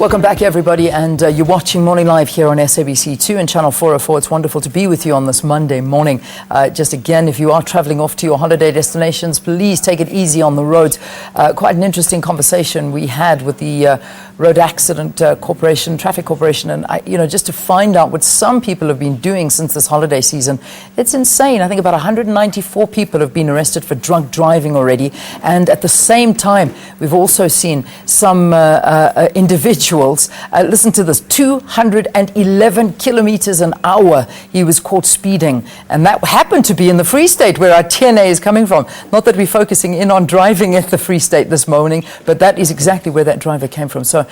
Welcome back, everybody, and you're watching Morning Live here on SABC 2 and Channel 404. It's wonderful to be with you on this Monday morning. Just again, if you are traveling off to your holiday destinations, please take it easy on the roads. Quite an interesting conversation we had with the Road Accident Corporation, Traffic Corporation, and just to find out what some people have been doing since this holiday season. It's insane. I think about 194 people have been arrested for drunk driving already, and at the same time, we've also seen some individuals, listen to this, 211 kilometers an hour he was caught speeding, and that happened to be in the Free State where our TNA is coming from. Not that we're focusing in on driving at the Free State this morning, but that is exactly where that driver came from. So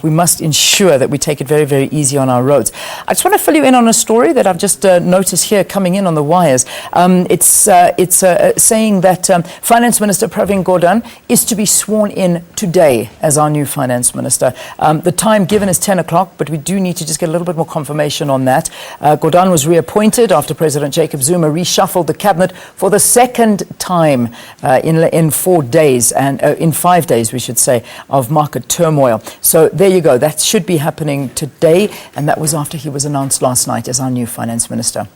we must ensure that we take it very, very easy on our roads. I just want to fill you in on a story that I've just noticed here coming in on the wires. It's saying that Finance Minister Pravin Gordhan is to be sworn in today as our new Finance Minister. The time given is 10 o'clock, but we do need to just get a little bit more confirmation on that. Gordhan was reappointed after President Jacob Zuma reshuffled the cabinet for the second time in 4 days, and in 5 days, we should say, of market turmoil. So there you go. That should be happening today, and that was after he was announced last night as our new Finance Minister.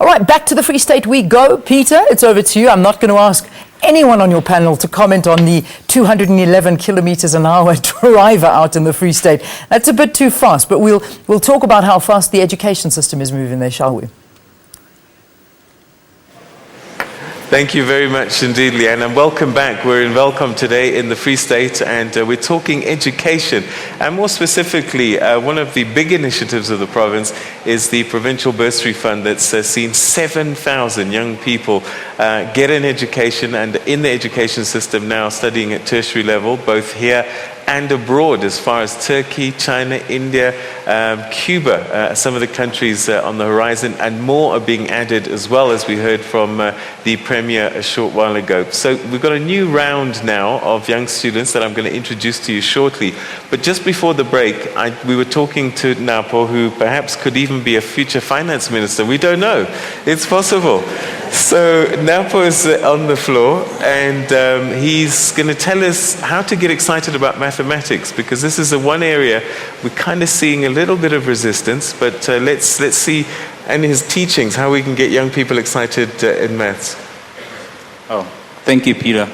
All right, back to the Free State we go. Peter, it's over to you. I'm not going to ask anyone on your panel to comment on the 211 kilometers an hour driver out in the Free State. That's a bit too fast, but we'll talk about how fast the education system is moving there, shall we? Thank you very much indeed, Leanne, and welcome back. We're in Welkom today in the Free State, and we're talking education. And more specifically, one of the big initiatives of the province is the Provincial Bursary Fund that's seen 7,000 young people get an education and in the education system now studying at tertiary level, both here and abroad, as far as Turkey, China, India, Cuba, some of the countries on the horizon, and more are being added as well, as we heard from the Premier a short while ago. So we've got a new round now of young students that I'm going to introduce to you shortly. But just before the break, we were talking to Napo, who perhaps could even be a future finance minister. We don't know. It's possible. So Napo is on the floor, and he's going to tell us how to get excited about mathematics, because this is the one area we're kind of seeing a little bit of resistance, but let's see, and his teachings, how we can get young people excited in maths. Oh, thank you, Peter.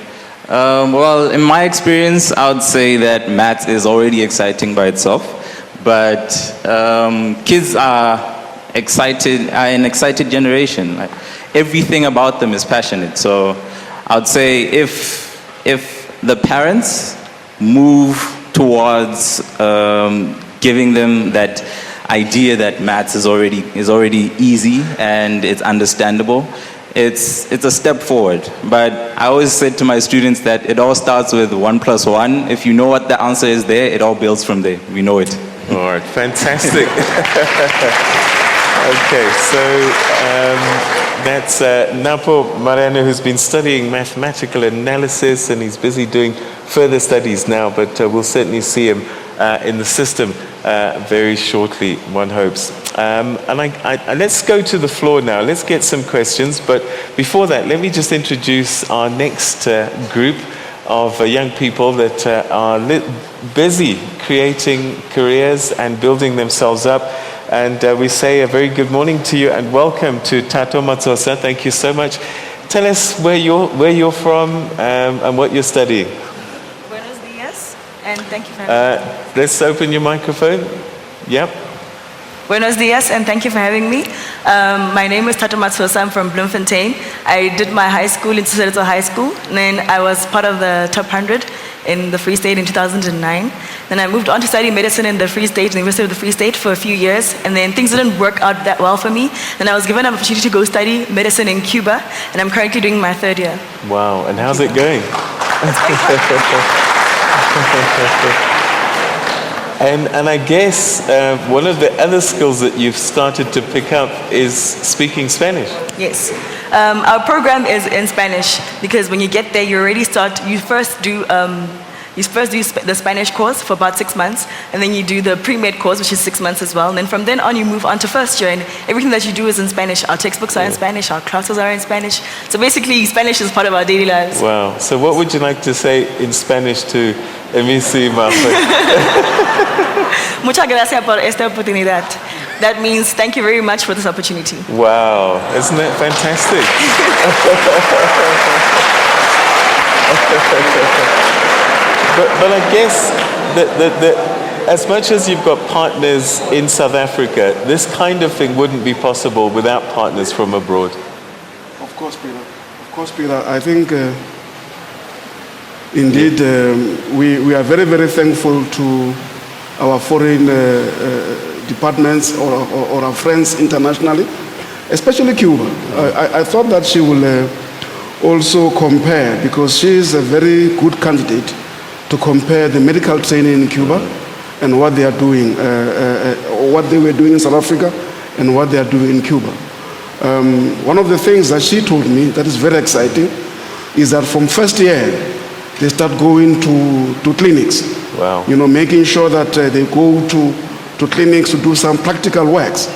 Well, in my experience, I would say that maths is already exciting by itself, but kids are an excited generation. Like, everything about them is passionate. So I would say if the parents move towards giving them that idea that maths is already easy and it's understandable, it's a step forward. But I always said to my students that it all starts with 1 + 1. If you know what the answer is there, it all builds from there. We know it. All right, fantastic. Okay, so that's Napo Mariano, who's been studying mathematical analysis, and he's busy doing further studies now, but we'll certainly see him in the system very shortly, one hopes. And let's go to the floor now. Let's get some questions, but before that, let me just introduce our next group of young people that are busy creating careers and building themselves up. And we say a very good morning to you and welcome to Tato Matsosa. Thank you so much. Tell us where you're from and what you're studying. Buenos dias, and thank you for having me. Let's open your microphone. Yep. Buenos dias, and thank you for having me. My name is Tato Matsosa. I'm from Bloemfontein. I did my high school in Soweto High School, and then I was part of the top 100 in the Free State in 2009. Then I moved on to study medicine in the Free State, the University of the Free State, for a few years, and then things didn't work out that well for me. Then I was given an opportunity to go study medicine in Cuba, and I'm currently doing my 3rd year. Wow, and how's it going? And I guess one of the other skills that you've started to pick up is speaking Spanish. Yes. Our program is in Spanish, because when you get there, you first do You first do the Spanish course for about 6 months, and then you do the pre-med course, which is 6 months as well. And then from then on, you move on to first year, and everything that you do is in Spanish. Our textbooks are in Spanish, our classes are in Spanish. So basically, Spanish is part of our daily lives. Wow. So what would you like to say in Spanish to Emisi Mafe? Muchas gracias por esta oportunidad. That means thank you very much for this opportunity. Wow. Isn't that fantastic? But I guess that as much as you've got partners in South Africa, this kind of thing wouldn't be possible without partners from abroad. Of course, Peter. Of course, Peter. I think indeed we are very, very thankful to our foreign departments or our friends internationally, especially Cuba. I thought that she will also compare, because she is a very good candidate to compare the medical training in Cuba and what they are doing, what they were doing in South Africa and what they are doing in Cuba. One of the things that she told me that is very exciting is that from first year, they start going to clinics. Wow. You know, making sure that they go to clinics to do some practical works.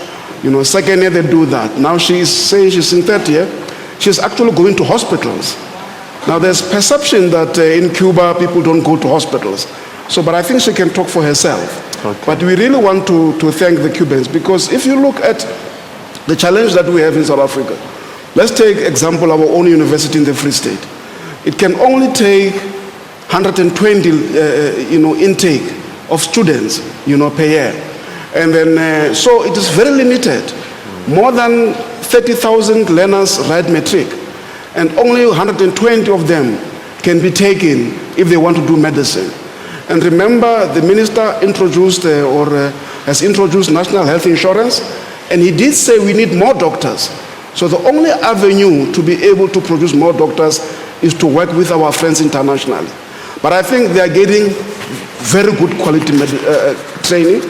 You know, second year they do that. Now she is saying she's in third year. She's actually going to hospitals. Now there's perception that in Cuba people don't go to hospitals. So, but I think she can talk for herself. Okay. But we really want to thank the Cubans, because if you look at the challenge that we have in South Africa, let's take example our own university in the Free State. It can only take 120 intake of students per year, and then so it is very limited. More than 30,000 learners write matric, and only 120 of them can be taken if they want to do medicine. And remember, the minister introduced has introduced national health insurance, and he did say we need more doctors. So the only avenue to be able to produce more doctors is to work with our friends internationally. But I think they are getting very good quality training.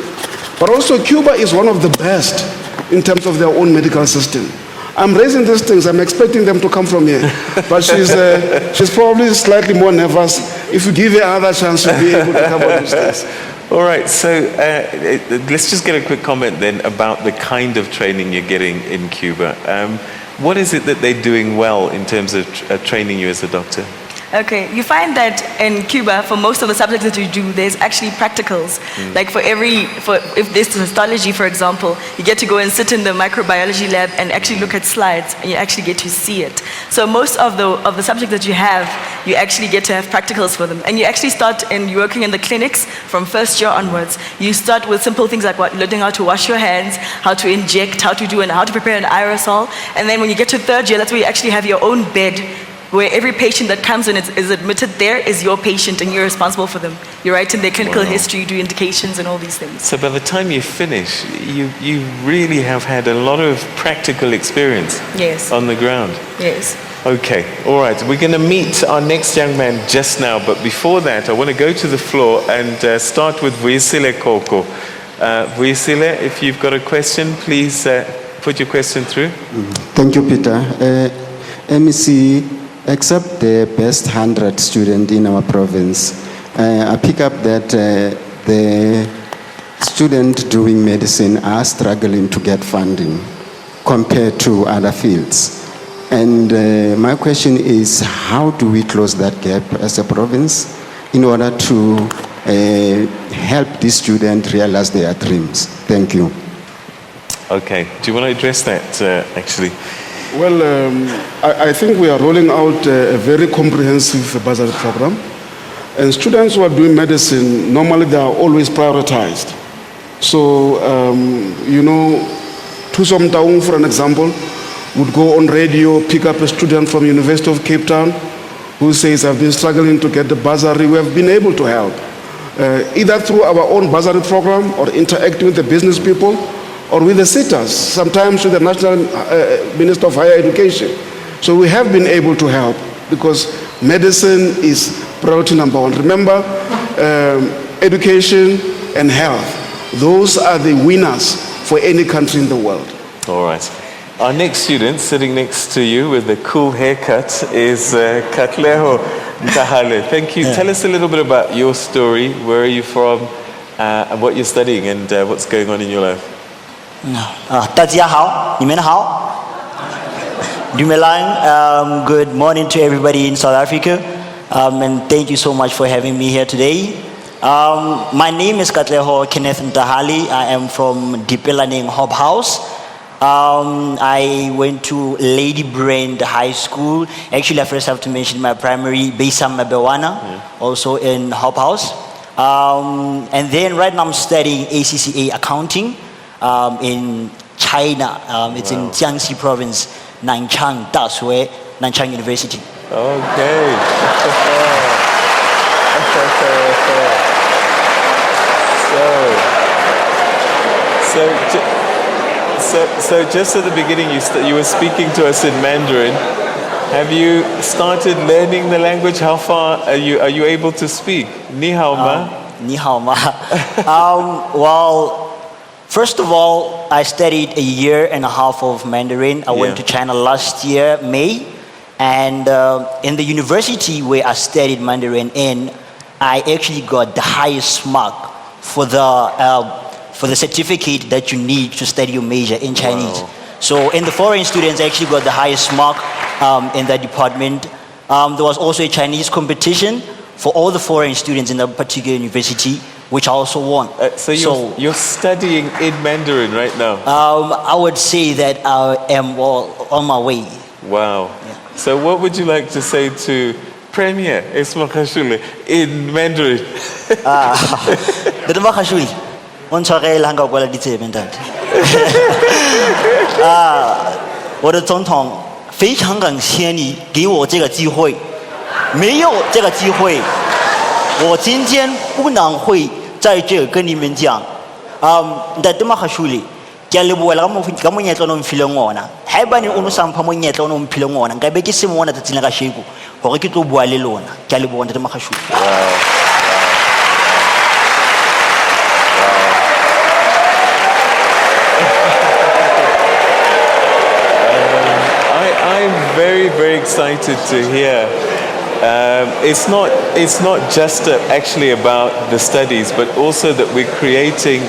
But also Cuba is one of the best in terms of their own medical system. I'm raising these things, I'm expecting them to come from here. But she's probably slightly more nervous. If you give her another chance, she'll be able to cover these things. All right, so let's just get a quick comment then about the kind of training you're getting in Cuba. What is it that they're doing well in terms of training you as a doctor? Okay, you find that in Cuba, for most of the subjects that you do, there's actually practicals. Like if there's histology, for example, you get to go and sit in the microbiology lab and actually look at slides, and you actually get to see it. So most of the subjects that you have, you actually get to have practicals for them. And you actually start working in the clinics from first year onwards. You start with simple things like learning how to wash your hands, how to inject, how to prepare an aerosol. And then when you get to third year, that's where you actually have your own bed, where every patient that comes in is admitted there is your patient, and you're responsible for them. You write in their clinical history, you do indications and all these things. So by the time you finish, you really have had a lot of practical experience. Yes. On the ground. Yes. Okay, all right. We're going to meet our next young man just now, but before that, I want to go to the floor and start with Vuyisile Koko. Vuyisile, if you've got a question, please put your question through. Thank you, Peter. MEC, except the best 100 student in our province, I pick up that the students doing medicine are struggling to get funding compared to other fields. And my question is, how do we close that gap as a province in order to help these students realize their dreams? Thank you. Okay, do you want to address that actually? Well, I think we are rolling out a very comprehensive bursary program. And students who are doing medicine, normally they are always prioritized. So, Tusom Taung, for an example, would go on radio, pick up a student from University of Cape Town who says, I've been struggling to get the bursary. We have been able to help, either through our own bursary program or interacting with the business people, or with the sitters, sometimes with the National Minister of Higher Education. So we have been able to help because medicine is priority number one. Remember, education and health, those are the winners for any country in the world. All right. Our next student sitting next to you with the cool haircut is Katleho Ntahale, thank you. Tell us a little bit about your story. Where are you from, and what you're studying, and what's going on in your life? 大家好，你们好。Dumelang, good morning to everybody in South Africa, and thank you so much for having me here today. My name is Katleho Kenneth Ntahali. I am from Dipelaneng Hop House. I went to Lady Brand High School. Actually, I first have to mention my primary, Besam Mabewana, also in Hop House. And then right now I'm studying ACCA accounting in China. It's in Jiangxi province, Nanchang, Dashui, Nanchang University. Okay. So just at the beginning, you were speaking to us in Mandarin. Have you started learning the language? How far are you able to speak? Ni hao ma? Ni hao ma. Well, first of all, I studied a year and a half of Mandarin. I went to China last year, May. And in the university where I studied Mandarin in, I actually got the highest mark for the certificate that you need to study your major in Chinese. Wow. So in the foreign students, I actually got the highest mark in that department. There was also a Chinese competition for all the foreign students in that particular university, which I also won. So you're studying in Mandarin right now? I would say that I am on my way. Wow. Yeah. So what would you like to say to Premier Ace Magashule in Mandarin? Magashule,我的总统非常感谢你给我这个机会，没有这个机会，我今天不能会在这跟你们讲。Ntate Magashule, ke a lebohela ka monyetla o no mphileng ona. Haebane o no sampha monyetla o no mphileng ona, nka be ke se mona tsatsing la kasheko hore ke tlo bua le lona. Ke a leboha Ntate Magashule. I'm very, very excited to hear. It's not just actually about the studies, but also that we're creating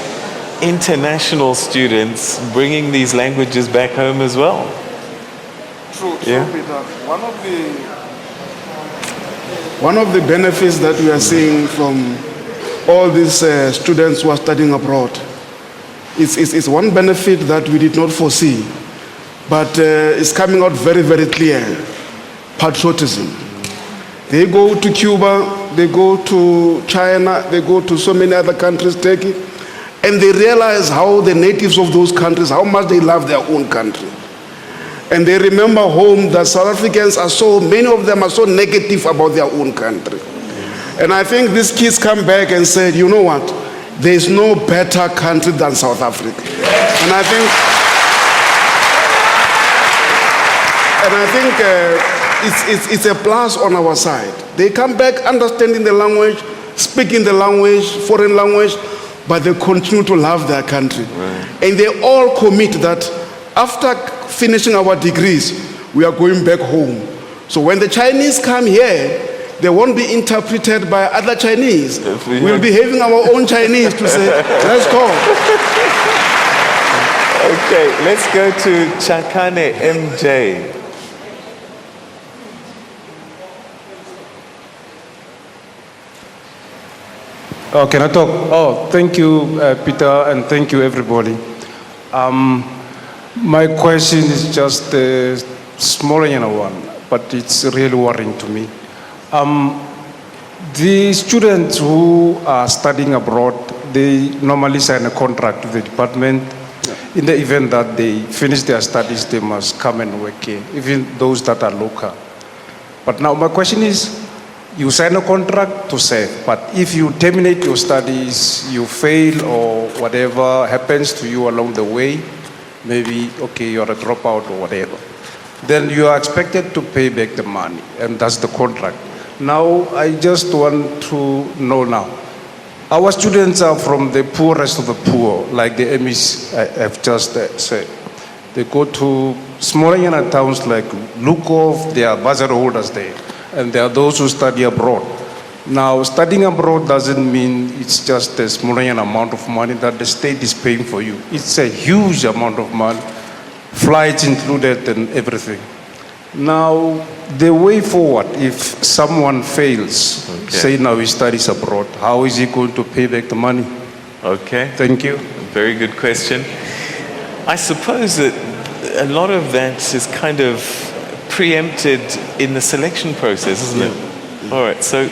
international students, bringing these languages back home as well. True, Peter. One of the benefits that we are seeing from all these students who are studying abroad is one benefit that we did not foresee, but it's coming out very, very clear: patriotism. They go to Cuba, they go to China, they go to so many other countries, Turkey, and they realize how the natives of those countries, how much they love their own country. And they remember home that South Africans are many of them are so negative about their own country. And I think these kids come back and said, you know what, there is no better country than South Africa. And I think it's a plus on our side. They come back understanding the language, speaking the language, foreign language, but they continue to love their country. Right. And they all commit that after finishing our degrees, we are going back home. So when the Chinese come here, they won't be interpreted by other Chinese. We'll be having our own Chinese to say, let's go. Okay, let's go to Chakane MJ. Oh, can I talk? Oh, thank you, Peter, and thank you, everybody. My question is just a smaller one, but it's really worrying to me. The students who are studying abroad, they normally sign a contract with the department. In the event that they finish their studies, they must come and work here, even those that are local. But now my question is, you sign a contract to serve, but if you terminate your studies, you fail or whatever happens to you along the way, maybe, okay, you're a dropout or whatever, then you are expected to pay back the money, and that's the contract. Now, I just want to know now, our students are from the poorest of the poor, like the MEs have just said. They go to smaller towns like Lukov, they are bursary holders there. and there are those who study abroad. Now, studying abroad doesn't mean it's just a small amount of money that the state is paying for you. It's a huge amount of money, flights included and everything. Now, the way forward, if someone fails, say now he studies abroad, how is he going to pay back the money? Okay. Thank you. Very good question. I suppose that a lot of that is kind of preempted in the selection process, isn't it? All right, so...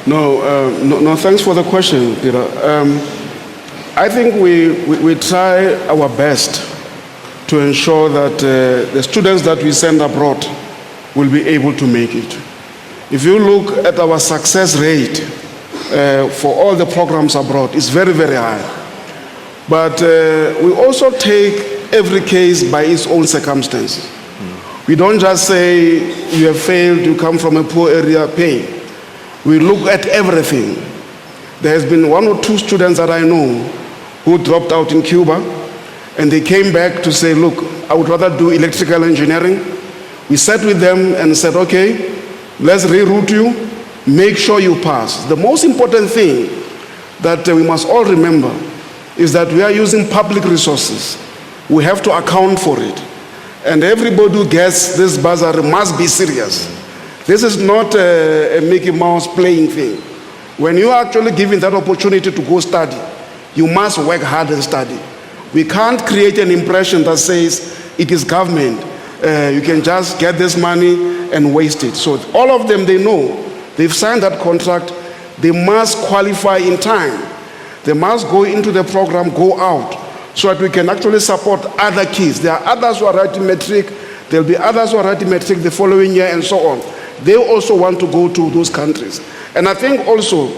No, thanks for the question, Peter. I think we try our best to ensure that the students that we send abroad will be able to make it. If you look at our success rate for all the programs abroad, it's very, very high. But we also take every case by its own circumstances. We don't just say, you have failed, you come from a poor area, pay. We look at everything. There has been 1 or 2 students that I know who dropped out in Cuba, and they came back to say, look, I would rather do electrical engineering. We sat with them and said, okay, let's reroute you, make sure you pass. The most important thing that we must all remember is that we are using public resources. We have to account for it. And everybody who gets this bursary must be serious. This is not a Mickey Mouse playing thing. When you are actually given that opportunity to go study, you must work hard and study. We can't create an impression that says it is government. You can just get this money and waste it. So all of them, they know. They've signed that contract. They must qualify in time. They must go into the program, go out, so that we can actually support other kids. There are others who are writing matric. There'll be others who are writing matric the following year and so on. They also want to go to those countries. And I think also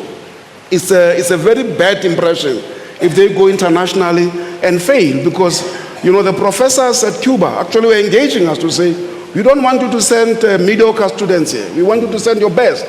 it's a very bad impression if they go internationally and fail, because, you know, the professors at Cuba actually were engaging us to say, we don't want you to send mediocre students here. We want you to send your best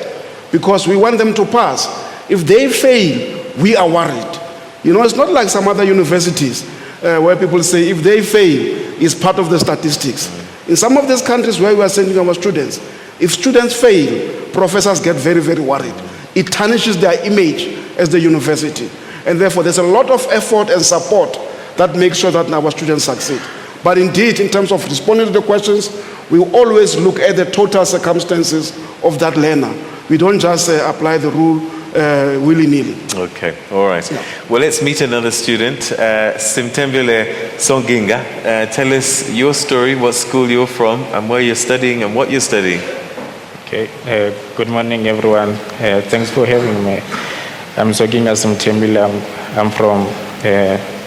because we want them to pass. If they fail, we are worried. You know, it's not like some other universities where people say if they fail, it's part of the statistics. In some of these countries where we are sending our students, if students fail, professors get very, very worried. It tarnishes their image as the university. And therefore, there's a lot of effort and support that makes sure that our students succeed. But indeed, in terms of responding to the questions, we always look at the total circumstances of that learner. We don't just apply the rule willy-nilly. Okay, all right. Well, let's meet another student, Simtembele Songinga. Tell us your story, what school you're from, and where you're studying and what you're studying. Okay, good morning, everyone. Thanks for having me. I'm Songinga Simtembele. I'm from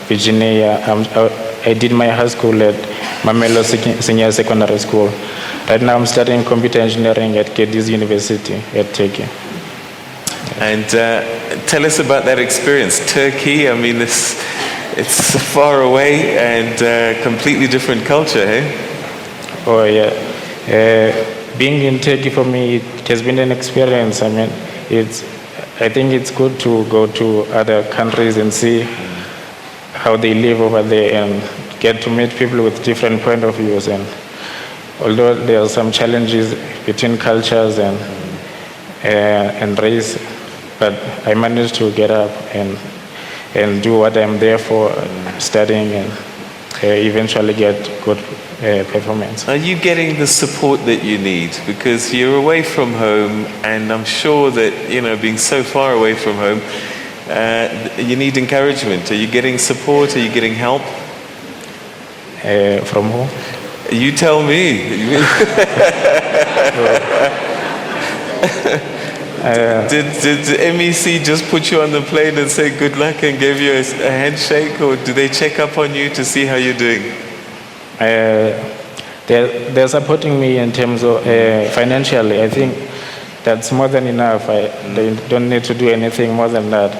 Virginia. I did my high school at Mamelo Senior Secondary School. Right now, I'm studying computer engineering at KD's University at Turkey. And tell us about that experience. Turkey, I mean, it's far away and completely different culture, hey? Oh, yeah. Being in Turkey for me, it has been an experience. I mean, I think it's good to go to other countries and see how they live over there and get to meet people with different point of views. And although there are some challenges between cultures and race, but I managed to get up and do what I'm there for, studying, and eventually get good performance. Are you getting the support that you need? Because you're away from home, and I'm sure that, you know, being so far away from home, you need encouragement. Are you getting support? Are you getting help? From who? You tell me. Did MEC just put you on the plane and say good luck and gave you a handshake, or do they check up on you to see how you're doing? They're supporting me in terms of financially. I think that's more than enough. They don't need to do anything more than that.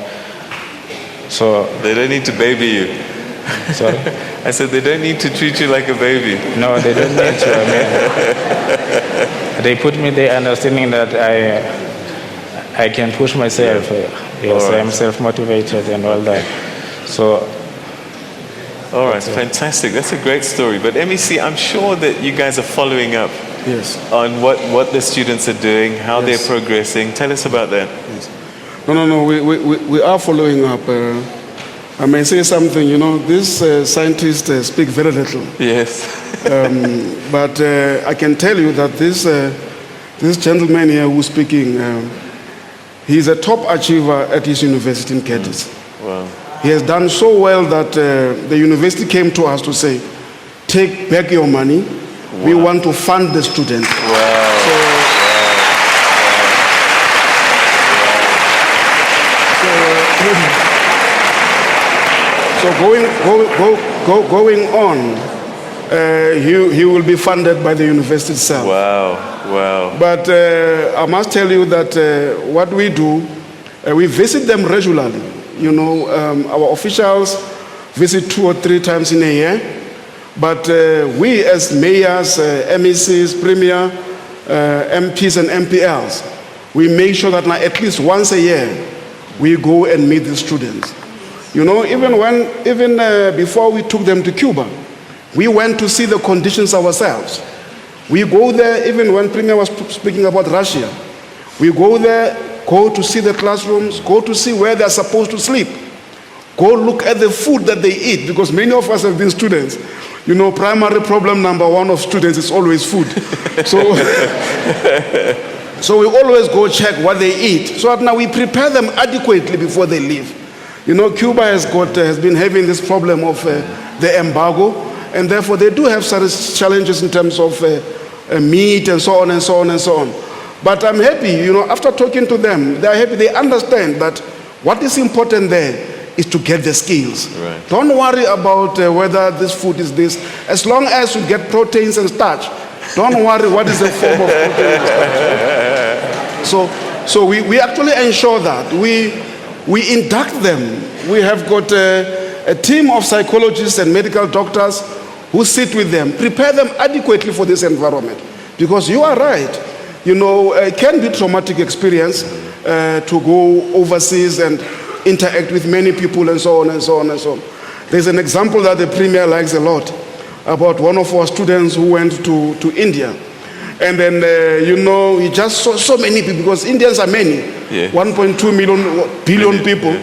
So they don't need to baby you. Sorry? I said they don't need to treat you like a baby. No, they don't need to. I mean, they put me there understanding that I can push myself. Yes, right. I'm self-motivated and all that. So. All right, fantastic. That's a great story. But MEC, I'm sure that you guys are following up Yes. on what the students are doing, how Yes. they're progressing. Tell us about that. No. We are following up. I may say something. These scientists speak very little. Yes. But I can tell you that this gentleman here who's speaking, he's a top achiever at his university in Cadiz. Wow. He has done so well that the university came to us to say, take back your money. We want to fund the student. So going on, he will be funded by the university itself. Wow. But I must tell you that what we do, we visit them regularly. Our officials visit 2 or 3 times in a year. But we as mayors, MECs, Premier, MPs and MPLs, we make sure that now at least once a year, we go and meet the students. Even before we took them to Cuba, we went to see the conditions ourselves. We go there, even when Premier was speaking about Russia, we go there, go to see the classrooms, go to see where they're supposed to sleep, go look at the food that they eat, because many of us have been students. Primary problem number 1 of students is always food. So we always go check what they eat, so that now we prepare them adequately before they leave. Cuba has been having this problem of the embargo, and therefore they do have serious challenges in terms of meat and so on and so on and so on. But I'm happy, after talking to them, they're happy. They understand that what is important there is to get the skills. Right. Don't worry about whether this food is this. As long as you get proteins and starch, don't worry what is the form of protein and starch. So we actually ensure that. We induct them. We have got a team of psychologists and medical doctors who sit with them, prepare them adequately for this environment. Because you are right. It can be a traumatic experience to go overseas and interact with many people and so on and so on and so on. There's an example that the Premier likes a lot about one of our students who went to India. And then, he just saw so many people, because Indians are many, 1.2 billion people.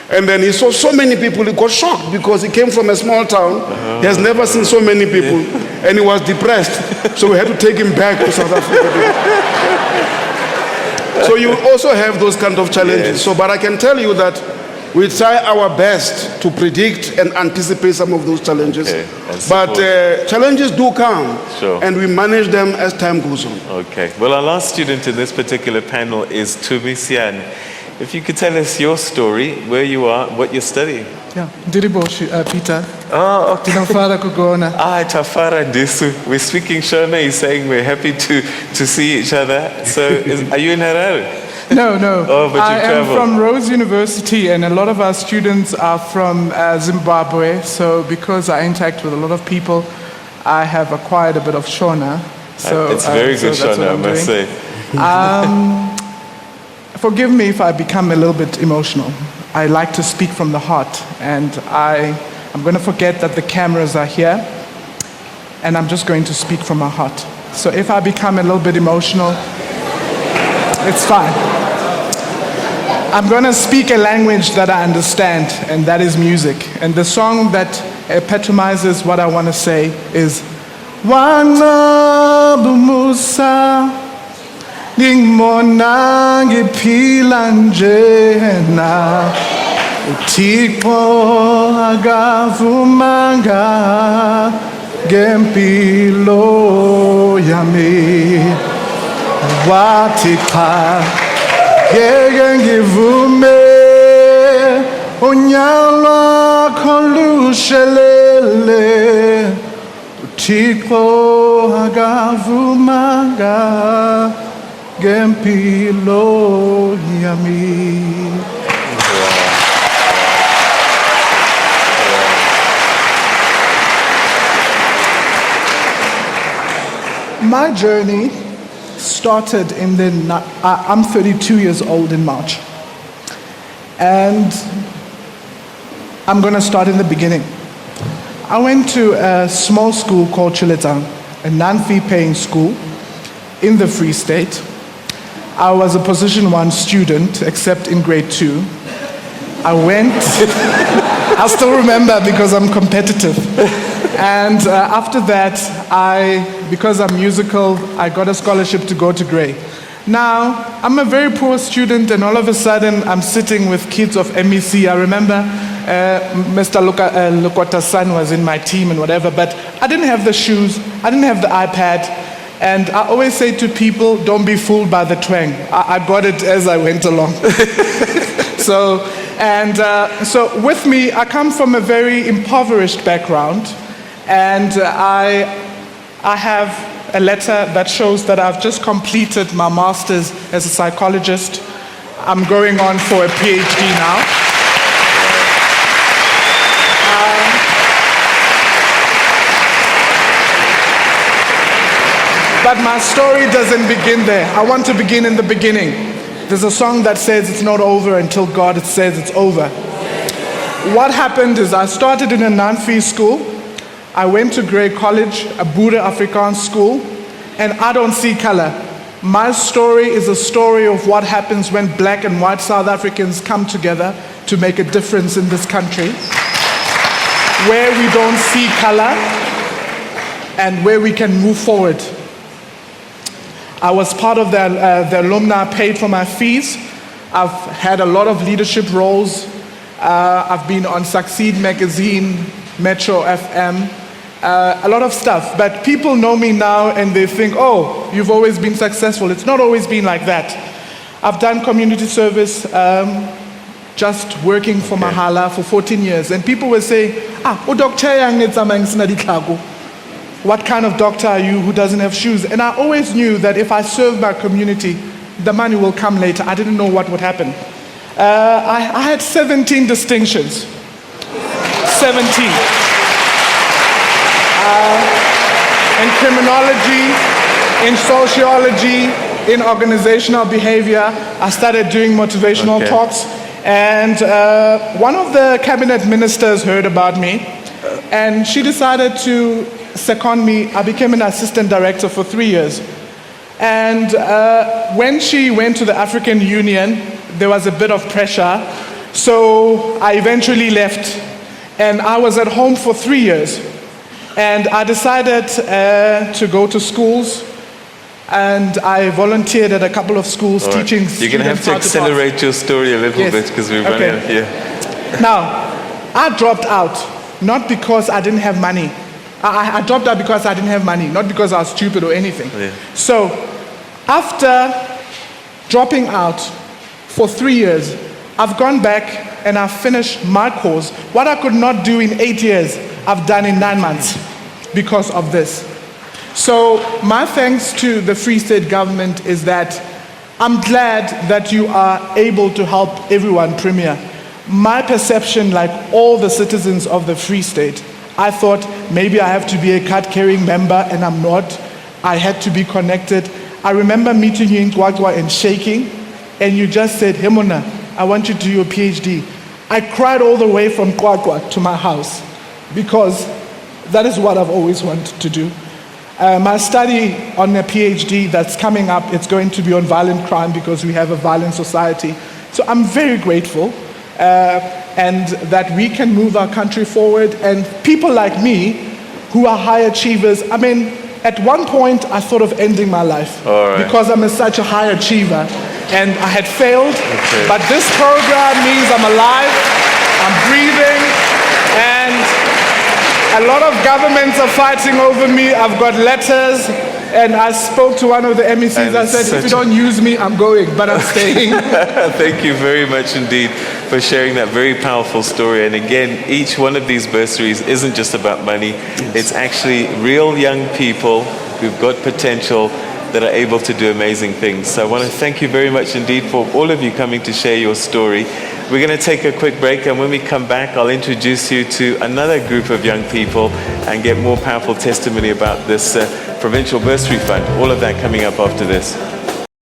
And then he saw so many people, he got shocked because he came from a small town. He has never seen so many people, and he was depressed. So we had to take him back to South Africa. So you also have those kind of challenges. But I can tell you that we try our best to predict and anticipate some of those challenges. But challenges do come, and we manage them as time goes on. Okay. Well, our last student in this particular panel is Tumisian. If you could tell us your story, where you are, what you're studying. Yeah, Diriboshi, Peter. Oh, okay. Tinofara Kugona. Tafara Disu. We're speaking Shona. He's saying we're happy to see each other. So, are you in Harare? No. Oh, but I you am travel. from Rose University, and a lot of our students are from Zimbabwe. So, because I interact with a lot of people, I have acquired a bit of Shona. So it's very good, Shona, I must say. Forgive me if I become a little bit emotional. I like to speak from the heart, and I'm going to forget that the cameras are here, and I'm just going to speak from my heart. So if I become a little bit emotional, it's fine. I'm going to speak a language that I understand, and that is music. And the song that epitomizes what I want to say is Wangabu Musa Ngimona ngiphila njena uThixo akavumanga ngempilo yami wathi cha ngeke ngivume unyalo lwakho lushelele uThixo akavumanga ngempilo yami. My journey started I'm 32 years old in March. And I'm going to start in the beginning. I went to a small school called Chiletang, a non-fee paying school. in the Free State. I was a position 1 student, except in grade 2. I went, I still remember because I'm competitive. And after that, because I'm musical, I got a scholarship to go to Grey. Now, I'm a very poor student, and all of a sudden, I'm sitting with kids of MEC. I remember Mr. Lukota's son was in my team and whatever, but I didn't have the shoes, I didn't have the iPad, and I always say to people, don't be fooled by the twang. I got it as I went along. So with me, I come from a very impoverished background, and I have a letter that shows that I've just completed my master's as a psychologist. I'm going on for a PhD now. But my story doesn't begin there. I want to begin in the beginning. There's a song that says it's not over until God says it's over. What happened is I started in a non-fee school. I went to Grey College, a Boere Afrikaans school, and I don't see color. My story is a story of what happens when black and white South Africans come together to make a difference in this country, where we don't see color and where we can move forward. I was part of the alumni paid for my fees. I've had a lot of leadership roles. I've been on Succeed Magazine, Metro FM, a lot of stuff. But people know me now and they think, oh, you've always been successful. It's not always been like that. I've done community service, just working for Mahala for 14 years. And people will say, what kind of doctor are you who doesn't have shoes? And I always knew that if I serve my community, the money will come later. I didn't know what would happen. I had 17 distinctions. 17. In criminology, in sociology, in organizational behavior, I started doing motivational talks. And one of the cabinet ministers heard about me, and she decided to second me. I became an assistant director for 3 years. And when she went to the African Union, there was a bit of pressure. So I eventually left. And I was at home for 3 years. And I decided to go to schools. And I volunteered at a couple of schools teaching students. You're going to have to accelerate your story a little bit because we're running out here. Now, I dropped out, not because I didn't have money. I dropped out because I didn't have money, not because I was stupid or anything. So, after dropping out for 3 years, I've gone back and I've finished my course. What I could not do in 8 years, I've done in 9 months because of this. So, my thanks to the Free State government is that I'm glad that you are able to help everyone, Premier. My perception, like all the citizens of the Free State, I thought maybe I have to be a card-carrying member, and I'm not. I had to be connected. I remember meeting you in Kwakwa and shaking, and you just said, Hemona, I want you to do your PhD. I cried all the way from Kwakwa to my house, because that is what I've always wanted to do. My study on a PhD that's coming up, it's going to be on violent crime because we have a violent society. So I'm very grateful. And that we can move our country forward, and people like me who are high achievers. I mean, at one point I thought of ending my life because I'm such a high achiever and I had failed, but this program means I'm alive, I'm breathing, and a lot of governments are fighting over me. I've got letters, and I spoke to one of the MECs. I said, if you don't use me, I'm going, but I'm staying. Thank you very much indeed for sharing that very powerful story. And again, each one of these bursaries isn't just about money. It's actually real young people who've got potential that are able to do amazing things. So I want to thank you very much indeed for all of you coming to share your story. We're going to take a quick break, and when we come back, I'll introduce you to another group of young people and get more powerful testimony about this provincial bursary fund. All of that coming up after this.